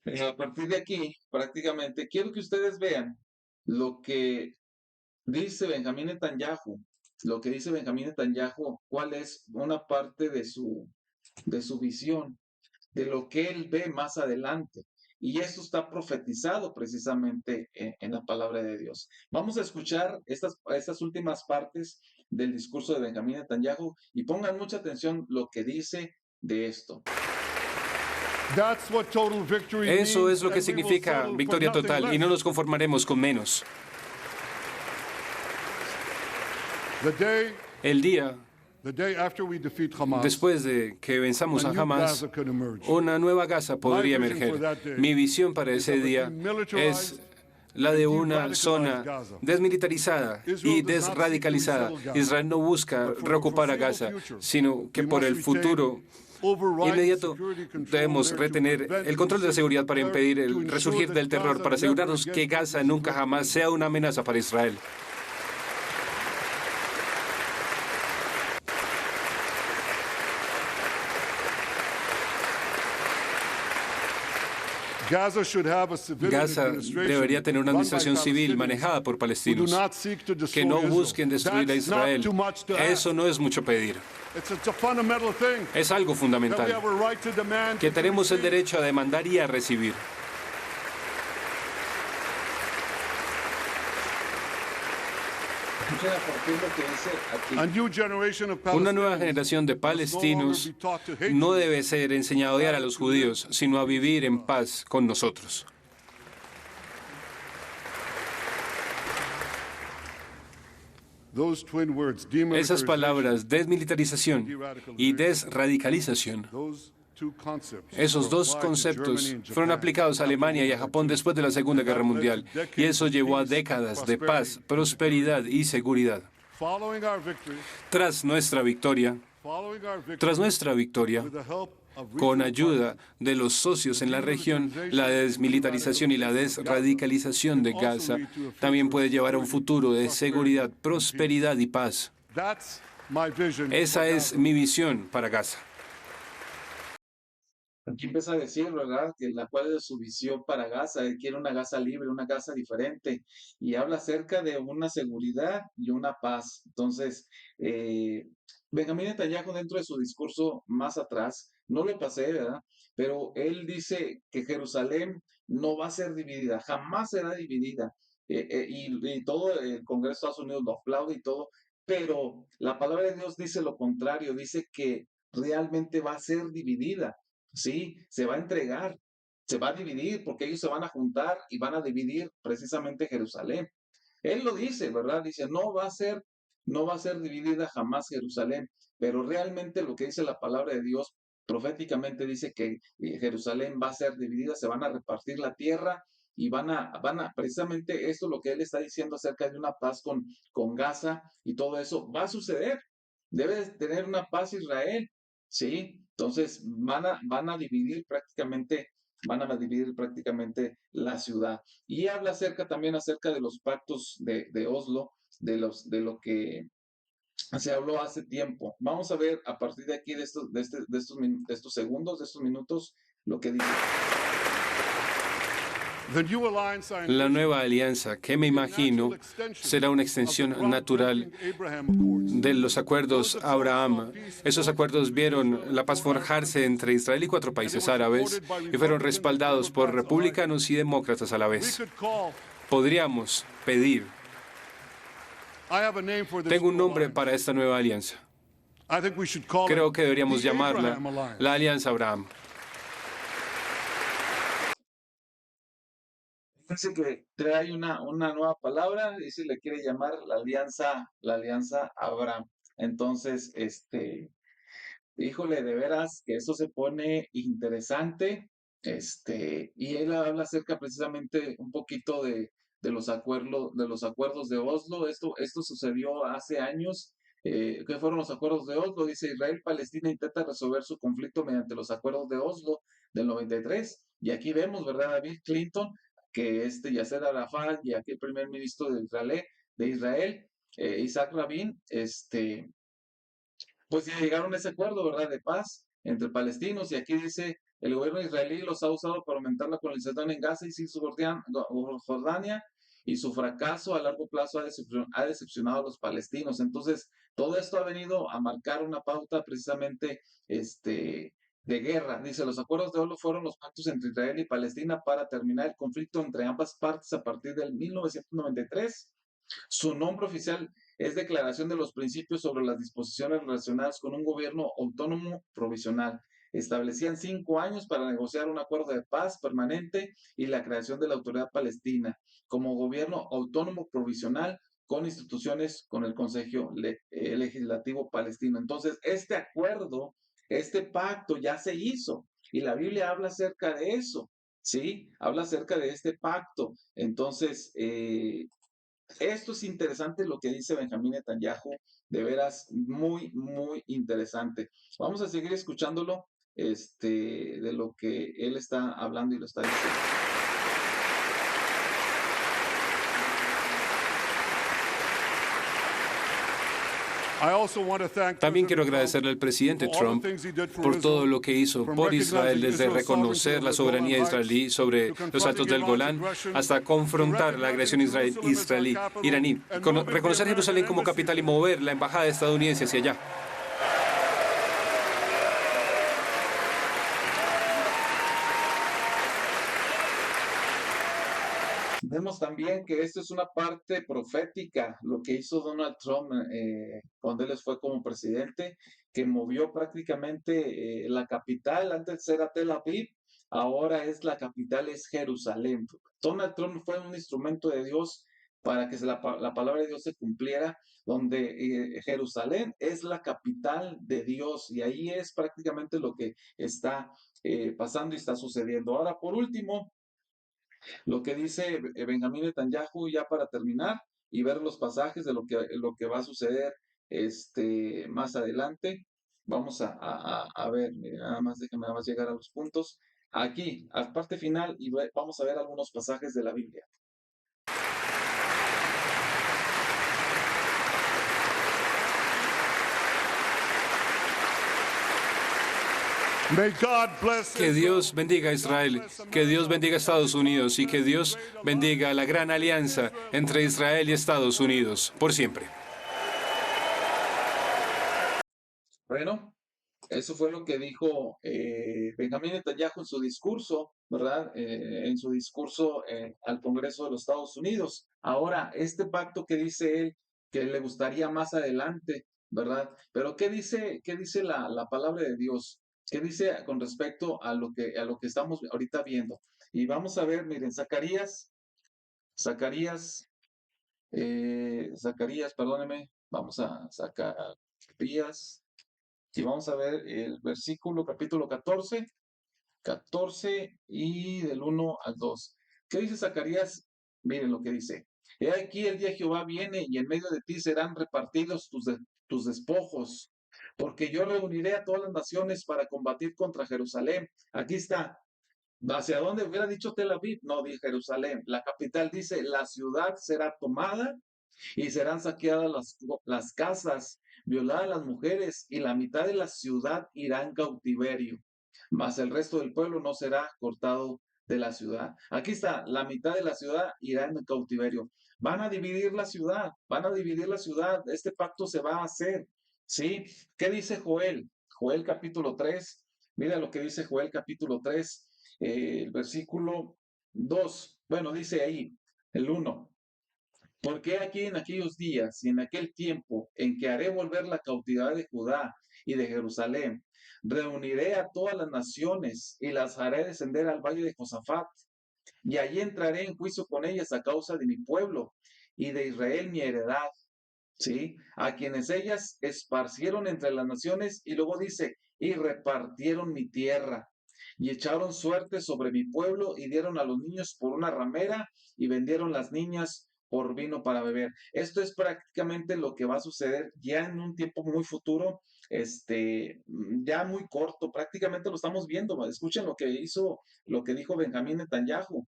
a partir de aquí, prácticamente, quiero que ustedes vean lo que dice Benjamín Netanyahu, cuál es una parte de su visión, de lo que él ve más adelante. Y esto está profetizado precisamente en la palabra de Dios. Vamos a escuchar estas últimas partes del discurso de Benjamín Netanyahu y pongan mucha atención lo que dice de esto. Eso es lo que significa victoria total y no nos conformaremos con menos. El día después de que venzamos a Hamas, una nueva Gaza podría emerger. Mi visión para ese día es la de una zona desmilitarizada y desradicalizada. Israel no busca reocupar a Gaza, sino que por el futuro inmediato debemos retener el control de la seguridad para impedir el resurgir del terror, para asegurarnos que Gaza nunca jamás sea una amenaza para Israel. Gaza debería tener una administración civil manejada por palestinos que no busquen destruir a Israel. Eso no es mucho pedir. Es algo fundamental, que tenemos el derecho a demandar y a recibir. Una nueva generación de palestinos no debe ser enseñada a odiar a los judíos, sino a vivir en paz con nosotros. Esas palabras, desmilitarización y desradicalización, esos dos conceptos fueron aplicados a Alemania y a Japón después de la Segunda Guerra Mundial, y eso llevó a décadas de paz, prosperidad y seguridad. Tras nuestra victoria, Tras nuestra victoria, con ayuda de los socios en la región, la desmilitarización y la desradicalización de Gaza también puede llevar a un futuro de seguridad, prosperidad y paz. Esa es mi visión para Gaza. Aquí empieza a decir, ¿verdad?, que la cual es su visión para Gaza. Él quiere una Gaza libre, una Gaza diferente, y habla acerca de una seguridad y una paz. Entonces, Benjamín Netanyahu, dentro de su discurso más atrás, no lo pasé, ¿verdad?, pero él dice que Jerusalén no va a ser dividida, jamás será dividida. Y todo el Congreso de Estados Unidos lo aplaude y todo, pero la palabra de Dios dice lo contrario, dice que realmente va a ser dividida. Sí, se va a entregar, se va a dividir, porque ellos se van a juntar y van a dividir precisamente Jerusalén. Él lo dice, ¿verdad? Dice, no va a ser dividida jamás Jerusalén, pero realmente lo que dice la palabra de Dios proféticamente dice que Jerusalén va a ser dividida, se van a repartir la tierra y precisamente esto lo que él está diciendo acerca de una paz con Gaza y todo eso va a suceder. Debe tener una paz Israel, ¿sí? Entonces van a dividir prácticamente la ciudad. Y habla también acerca de los pactos de Oslo, de lo que se habló hace tiempo. Vamos a ver a partir de aquí, de estos segundos, de estos minutos, lo que dice. La nueva alianza, que me imagino será una extensión natural de los acuerdos Abraham. Esos acuerdos vieron la paz forjarse entre Israel y 4 países árabes y fueron respaldados por republicanos y demócratas a la vez. Podríamos pedir. Tengo un nombre para esta nueva alianza. Creo que deberíamos llamarla la Alianza Abraham. Dice que trae una nueva palabra, dice le quiere llamar la alianza Abraham. Entonces, híjole, de veras que eso se pone interesante. Y él habla acerca precisamente un poquito de los acuerdos de Oslo. Esto sucedió hace años. ¿Qué fueron los acuerdos de Oslo? Dice Israel-Palestina intenta resolver su conflicto mediante los acuerdos de Oslo del 93. Y aquí vemos, ¿verdad? David Clinton, que Yasser Arafat y aquí el primer ministro de Israel, Isaac Rabin, pues ya llegaron a ese acuerdo, ¿verdad?, de paz entre palestinos. Y aquí dice, el gobierno israelí los ha usado para aumentar la colonización en Gaza y Cisjordania, y su fracaso a largo plazo ha decepcionado a los palestinos. Entonces, todo esto ha venido a marcar una pauta precisamente de guerra. Dice, los acuerdos de Oslo fueron los pactos entre Israel y Palestina para terminar el conflicto entre ambas partes a partir del 1993. Su nombre oficial es Declaración de los Principios sobre las Disposiciones Relacionadas con un Gobierno Autónomo Provisional. Establecían 5 años para negociar un acuerdo de paz permanente y la creación de la Autoridad Palestina como gobierno autónomo provisional con instituciones con el Consejo Legislativo Palestino. Entonces, este acuerdo, este pacto ya se hizo y la Biblia habla acerca de eso, ¿sí? Habla acerca de este pacto. Entonces, esto es interesante lo que dice Benjamín Netanyahu, de veras muy, muy interesante. Vamos a seguir escuchándolo, de lo que él está hablando y lo está diciendo. También quiero agradecerle al presidente Trump por todo lo que hizo por Israel, desde reconocer la soberanía israelí sobre los altos del Golán hasta confrontar la agresión iraní, reconocer Jerusalén como capital y mover la embajada estadounidense hacia allá. Vemos también que esto es una parte profética, lo que hizo Donald Trump cuando él fue como presidente, que movió prácticamente la capital. Antes era Tel Aviv, ahora la capital es Jerusalén. Donald Trump fue un instrumento de Dios para que la palabra de Dios se cumpliera, donde Jerusalén es la capital de Dios, y ahí es prácticamente lo que está pasando y está sucediendo. Ahora, por último, lo que dice Benjamín Netanyahu, ya para terminar y ver los pasajes de lo que va a suceder más adelante. Vamos a ver, mire, nada más déjame nada más llegar a los puntos. Aquí, a parte final, y vamos a ver algunos pasajes de la Biblia. May God bless Que Dios bendiga a Israel, que Dios bendiga a Estados Unidos y que Dios bendiga la gran alianza entre Israel y Estados Unidos por siempre. Bueno, eso fue lo que dijo Benjamín Netanyahu en su discurso, ¿verdad? En su discurso al Congreso de los Estados Unidos. Ahora, este pacto que dice él, que le gustaría más adelante, ¿verdad? Pero qué dice la palabra de Dios? ¿Qué dice con respecto a lo que estamos ahorita viendo? Y vamos a ver, miren, Zacarías, Zacarías, perdóneme, vamos a Zacarías. Y vamos a ver el versículo, capítulo 14 y del 1 al 2. ¿Qué dice Zacarías? Miren lo que dice. He aquí el día de Jehová viene y en medio de ti serán repartidos tus despojos, porque yo reuniré a todas las naciones para combatir contra Jerusalén. Aquí está. ¿Hacia dónde hubiera dicho Tel Aviv? No, di Jerusalén. La capital dice, la ciudad será tomada y serán saqueadas las casas, violadas las mujeres, y la mitad de la ciudad irá en cautiverio, mas el resto del pueblo no será cortado de la ciudad. Aquí está, la mitad de la ciudad irá en cautiverio. Van a dividir la ciudad, van a dividir la ciudad, este pacto se va a hacer, ¿sí? ¿Qué dice Joel? Joel capítulo 3, mira lo que dice Joel capítulo 3, el versículo 2, bueno, dice ahí, el 1. Porque aquí en aquellos días y en aquel tiempo en que haré volver la cautividad de Judá y de Jerusalén, reuniré a todas las naciones y las haré descender al valle de Josafat, y allí entraré en juicio con ellas a causa de mi pueblo y de Israel mi heredad, ¿sí? A quienes ellas esparcieron entre las naciones, y luego dice, y repartieron mi tierra, y echaron suerte sobre mi pueblo, y dieron a los niños por una ramera, y vendieron las niñas por vino para beber. Esto es prácticamente lo que va a suceder ya en un tiempo muy futuro, ya muy corto, prácticamente lo estamos viendo. Escuchen lo que hizo, lo que dijo Benjamín Netanyahu.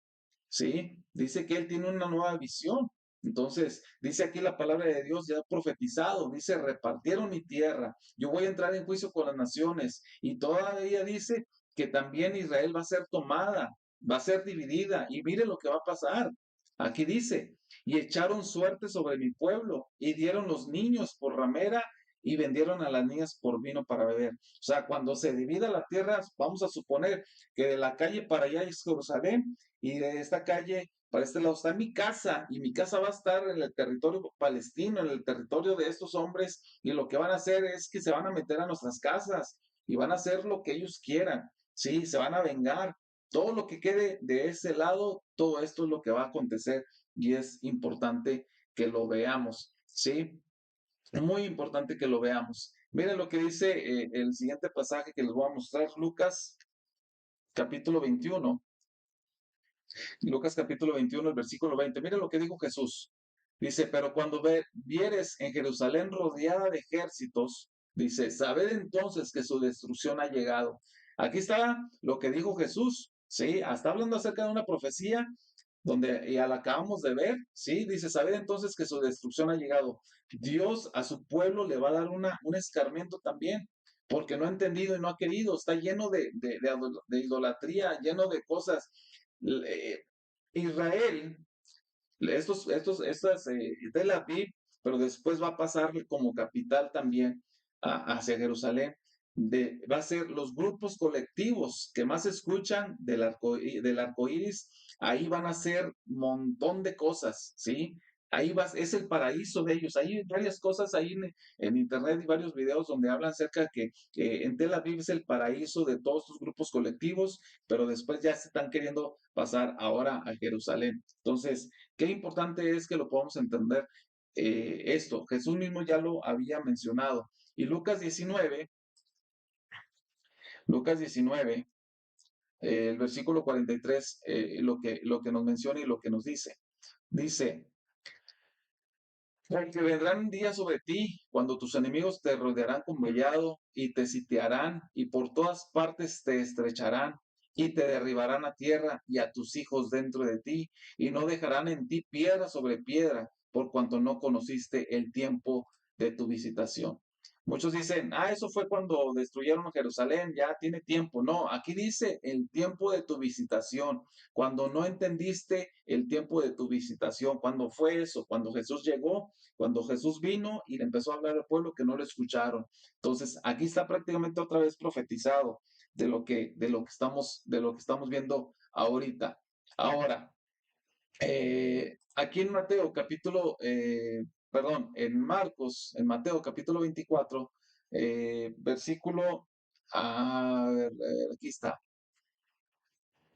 Sí, dice que él tiene una nueva visión. Entonces, dice aquí la palabra de Dios ya profetizado, dice, repartieron mi tierra, yo voy a entrar en juicio con las naciones, y todavía dice que también Israel va a ser tomada, va a ser dividida, y mire lo que va a pasar. Aquí dice, y echaron suerte sobre mi pueblo, y dieron los niños por ramera, y vendieron a las niñas por vino para beber. O sea, cuando se divida la tierra, vamos a suponer que de la calle para allá es Jerusalén, y de esta calle para este lado está mi casa, y mi casa va a estar en el territorio palestino, en el territorio de estos hombres, y lo que van a hacer es que se van a meter a nuestras casas y van a hacer lo que ellos quieran, ¿sí? Se van a vengar. Todo lo que quede de ese lado, todo esto es lo que va a acontecer, y es importante que lo veamos, ¿sí? Es muy importante que lo veamos. Miren lo que dice el siguiente pasaje que les voy a mostrar, Lucas capítulo 21. Lucas capítulo 21, el versículo 20. Mira lo que dijo Jesús. Dice, pero cuando vieres en Jerusalén rodeada de ejércitos, dice, sabed entonces que su destrucción ha llegado. Aquí está lo que dijo Jesús, ¿sí? Está hablando acerca de una profecía donde ya la acabamos de ver, ¿sí? Dice, sabed entonces que su destrucción ha llegado. Dios a su pueblo le va a dar un escarmiento también, porque no ha entendido y no ha querido, está lleno de idolatría, lleno de cosas. Eh, Israel, Tel Aviv, pero después va a pasar como capital también hacia Jerusalén. Va a ser los grupos colectivos que más escuchan del arco iris, ahí van a hacer un montón de cosas, ¿sí? Ahí es el paraíso de ellos. Hay varias cosas ahí en internet y varios videos donde hablan acerca de que en Tel Aviv es el paraíso de todos estos grupos colectivos, pero después ya se están queriendo pasar ahora a Jerusalén. Entonces, qué importante es que lo podamos entender esto. Jesús mismo ya lo había mencionado. Y Lucas 19, el versículo 43, lo que nos menciona y lo que nos dice. Dice, Porque vendrán días sobre ti cuando tus enemigos te rodearán con vallado y te sitiarán y por todas partes te estrecharán y te derribarán a tierra y a tus hijos dentro de ti y no dejarán en ti piedra sobre piedra por cuanto no conociste el tiempo de tu visitación. Muchos dicen, eso fue cuando destruyeron Jerusalén, ya tiene tiempo. No, aquí dice el tiempo de tu visitación, cuando no entendiste el tiempo de tu visitación, cuando fue eso, cuando Jesús llegó, cuando Jesús vino y le empezó a hablar al pueblo que no lo escucharon. Entonces, aquí está prácticamente otra vez profetizado de lo que estamos viendo ahorita. Ahora, aquí en Mateo capítulo, perdón, en Mateo capítulo 24, versículo, a ver, aquí está.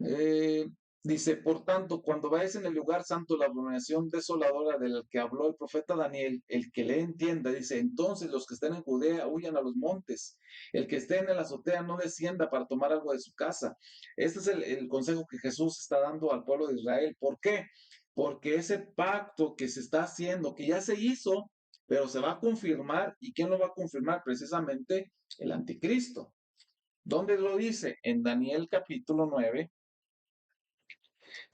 Eh, Dice, por tanto, cuando vayas en el lugar santo, la abominación desoladora del que habló el profeta Daniel, el que le entienda, dice, entonces los que estén en Judea huyan a los montes, el que esté en la azotea no descienda para tomar algo de su casa. Este es el consejo que Jesús está dando al pueblo de Israel. ¿Por qué? Porque ese pacto que se está haciendo, que ya se hizo, pero se va a confirmar, ¿y quién lo va a confirmar? Precisamente el anticristo. ¿Dónde lo dice? En Daniel capítulo 9.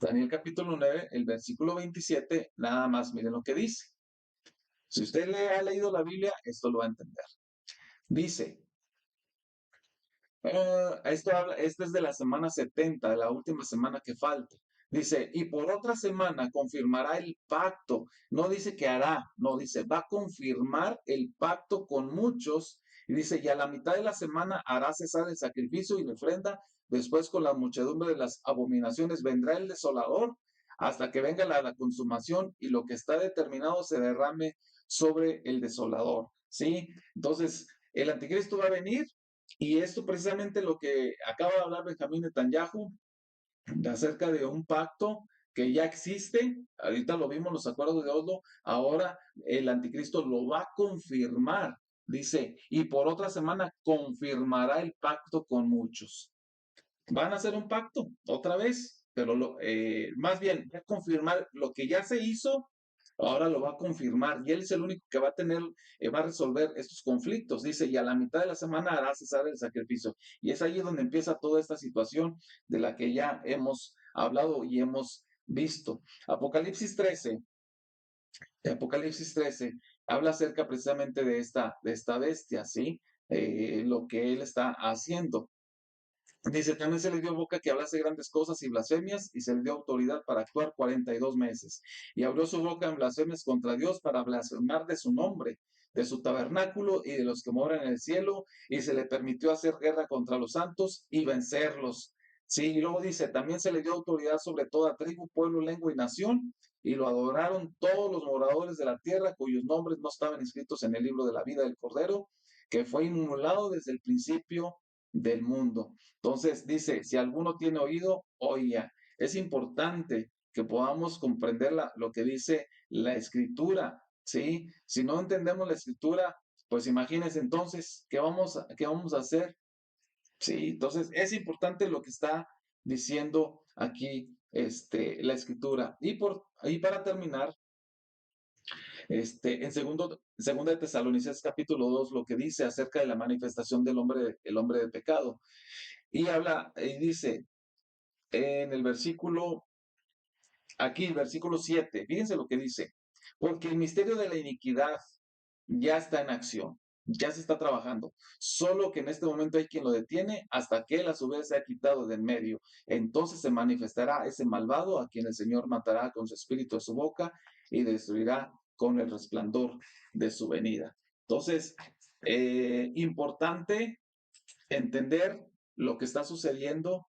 Daniel capítulo 9, el versículo 27, nada más miren lo que dice. Si usted le ha leído la Biblia, esto lo va a entender. Dice, esto es de la semana 70, de la última semana que falta. Dice, y por otra semana confirmará el pacto. No dice que hará, no dice, va a confirmar el pacto con muchos. Y dice, y a la mitad de la semana hará cesar el sacrificio y la ofrenda. Después con la muchedumbre de las abominaciones vendrá el desolador hasta que venga la consumación y lo que está determinado se derrame sobre el desolador. ¿Sí? Entonces, el anticristo va a venir y esto precisamente lo que acaba de hablar Benjamín Netanyahu acerca de un pacto que ya existe, ahorita lo vimos los acuerdos de Oslo, ahora el anticristo lo va a confirmar, dice, y por otra semana confirmará el pacto con muchos. Van a hacer un pacto otra vez, pero más bien va a confirmar lo que ya se hizo, ahora lo va a confirmar y él es el único que va a tener, va a resolver estos conflictos. Dice, y a la mitad de la semana hará cesar el sacrificio. Y es ahí donde empieza toda esta situación de la que ya hemos hablado y hemos visto. Apocalipsis 13 habla acerca precisamente de esta bestia, ¿sí? Lo que él está haciendo. Dice, también se le dio boca que hablase grandes cosas y blasfemias, y se le dio autoridad para actuar 42 meses. Y abrió su boca en blasfemias contra Dios para blasfemar de su nombre, de su tabernáculo y de los que moran en el cielo, y se le permitió hacer guerra contra los santos y vencerlos. Sí, y luego dice, también se le dio autoridad sobre toda tribu, pueblo, lengua y nación, y lo adoraron todos los moradores de la tierra cuyos nombres no estaban inscritos en el libro de la vida del Cordero, que fue inmolado desde el principio del mundo. Entonces dice, si alguno tiene oído, oiga. Es importante que podamos comprender lo que dice la escritura, ¿sí? Si no entendemos la escritura, pues imagínense entonces, qué vamos a hacer? Sí, entonces es importante lo que está diciendo aquí la escritura. Y para terminar, segunda de Tesalonicenses capítulo 2, lo que dice acerca de la manifestación del hombre, el hombre de pecado. Y habla, y dice en el versículo, aquí el versículo 7, fíjense lo que dice, porque el misterio de la iniquidad ya está en acción, ya se está trabajando, solo que en este momento hay quien lo detiene hasta que él a su vez se ha quitado de en medio. Entonces se manifestará ese malvado a quien el Señor matará con su espíritu de su boca y destruirá con el resplandor de su venida. Entonces, importante entender lo que está sucediendo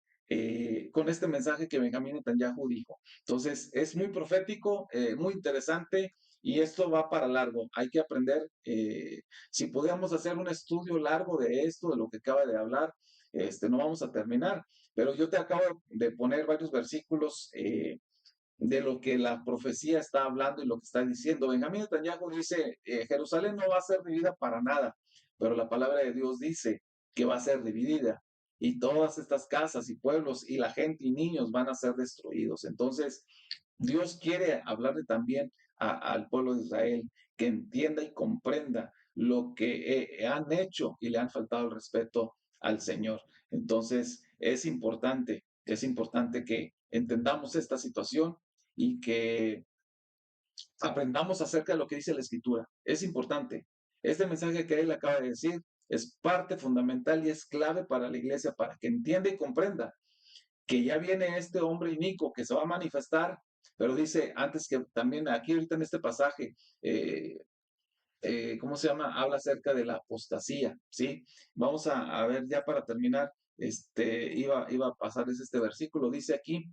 con este mensaje que Benjamín Netanyahu dijo. Entonces, es muy profético, muy interesante y esto va para largo. Hay que aprender, si podíamos hacer un estudio largo de esto, de lo que acaba de hablar, no vamos a terminar, pero yo te acabo de poner varios versículos de lo que la profecía está hablando y lo que está diciendo. Benjamín Netanyahu dice, Jerusalén no va a ser dividida para nada, pero la palabra de Dios dice que va a ser dividida y todas estas casas y pueblos y la gente y niños van a ser destruidos. Entonces, Dios quiere hablarle también al pueblo de Israel, que entienda y comprenda lo que han hecho y le han faltado el respeto al Señor. Entonces, es importante que entendamos esta situación y que aprendamos acerca de lo que dice la Escritura. Es importante. Este mensaje que él acaba de decir es parte fundamental y es clave para la iglesia para que entienda y comprenda que ya viene este hombre inicuo que se va a manifestar, pero dice antes que también aquí ahorita en este pasaje, ¿cómo se llama? Habla acerca de la apostasía, ¿sí? Vamos a ver ya para terminar, iba a pasarles este versículo, dice aquí,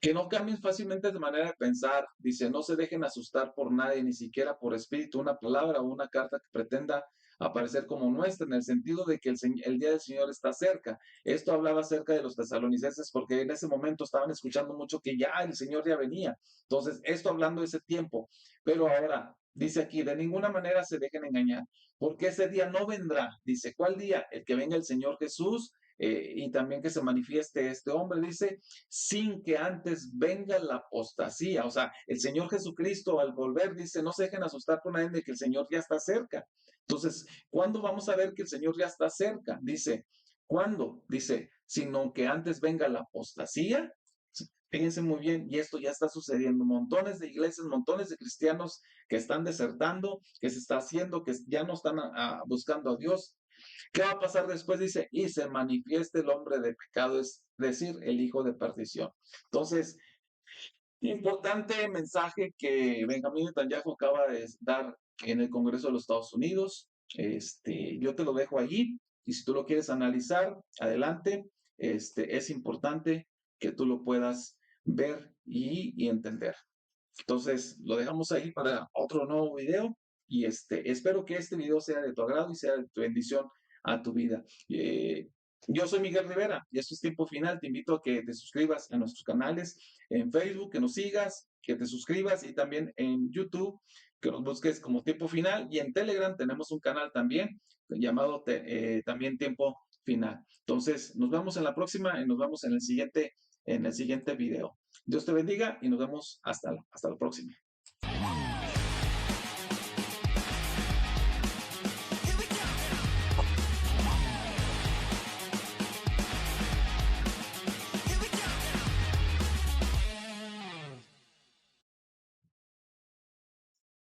que no cambien fácilmente de manera de pensar. Dice, no se dejen asustar por nadie, ni siquiera por espíritu, una palabra o una carta que pretenda aparecer como nuestra, en el sentido de que el día del Señor está cerca. Esto hablaba acerca de los tesalonicenses porque en ese momento estaban escuchando mucho que ya el Señor ya venía. Entonces, esto hablando de ese tiempo. Pero ahora, dice aquí, de ninguna manera se dejen engañar, porque ese día no vendrá. Dice, ¿cuál día? El que venga el Señor Jesús. Y también que se manifieste este hombre, dice, sin que antes venga la apostasía. O sea, el Señor Jesucristo al volver dice, no se dejen asustar por nadie de que el Señor ya está cerca. Entonces, ¿cuándo vamos a ver que el Señor ya está cerca? Dice, ¿cuándo? Dice, sino que antes venga la apostasía. Fíjense muy bien, y esto ya está sucediendo. Montones de iglesias, montones de cristianos que están desertando, que se está haciendo, que ya no están buscando a Dios. ¿Qué va a pasar después? Dice, y se manifieste el hombre de pecado, es decir, el hijo de perdición. Entonces, importante mensaje que Benjamín Netanyahu acaba de dar en el Congreso de los Estados Unidos. Yo te lo dejo allí y si tú lo quieres analizar, adelante. Es importante que tú lo puedas ver y entender. Entonces, lo dejamos ahí para otro nuevo video y espero que este video sea de tu agrado y sea de tu bendición a tu vida. Yo soy Miguel Rivera y esto es Tiempo Final. Te invito a que te suscribas a nuestros canales en Facebook, que nos sigas, que te suscribas y también en YouTube, que nos busques como Tiempo Final y en Telegram tenemos un canal también llamado también Tiempo Final. Entonces, nos vemos en la próxima y nos vemos en el siguiente video. Dios te bendiga y nos vemos hasta la próxima.